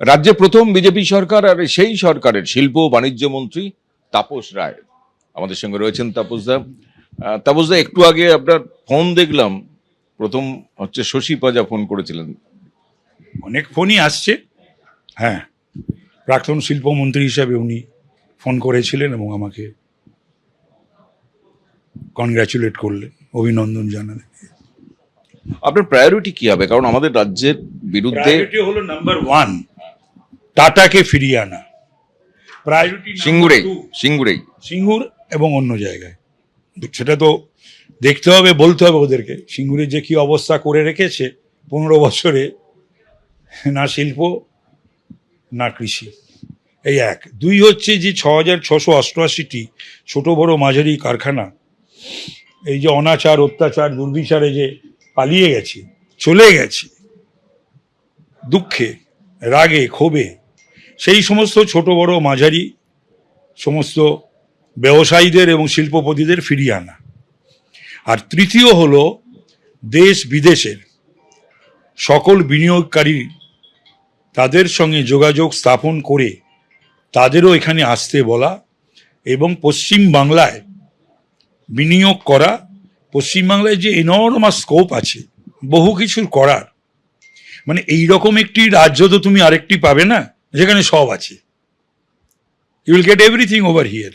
রাজ্যে প্রথম বিজেপি সরকার, আর সেই সরকারের শিল্প ও বাণিজ্য মন্ত্রী তাপস রায় আমাদের সঙ্গে রয়েছেন। তাপসদা, একটু আগে আপনার ফোন দেখলাম, প্রথম হচ্ছে শশী পাজা ফোন করেছিলেন। অনেক ফোনই আসছে। হ্যাঁ, প্রাক্তন শিল্পমন্ত্রী হিসাবে উনি ফোন করেছিলেন এবং আমাকে কনগ্র্যাচুলেট করলেন, অভিনন্দন জানালেন। আপনার প্রায়োরিটি কি হবে? কারণ আমাদের রাজ্যের বিরুদ্ধে প্রায়োরিটি হলো নাম্বার 1 টাটাকে ফিরিয়ে আনা। প্রায়োরিটি সিঙ্গুরেই সিঙ্গুর এবং অন্য জায়গায়, সেটা তো দেখতে হবে, বলতে হবে ওদেরকে। সিঙ্গুরের যে কি অবস্থা করে রেখেছে 15 বছরে, না শিল্প না কৃষি, এই এক। দুই হচ্ছে যে 6688টি ছোট বড় মাঝারি কারখানা এই যে অনাচার অত্যাচার দুর্বিচারে যে পালিয়ে গেছে, চলে গেছে দুঃখে রাগে ক্ষোভে, সেই সমস্ত ছোট বড় মাঝারি সমস্ত ব্যবসায়ীদের এবং শিল্পপতিদের ফিরিয়ে আনা। আর তৃতীয় হলো দেশ বিদেশের সকল বিনিয়োগকারী তাদের সঙ্গে যোগাযোগ স্থাপন করে তাদেরও এখানে আসতে বলা এবং পশ্চিম বাংলায় বিনিয়োগ করা। পশ্চিমবাংলায় যে এনর্মাস স্কোপ আছে বহু কিছুর করার, মানে এইরকম একটি রাজ্য তো তুমি আরেকটি পাবে না যেখানে সব আছে। You will get everything over here.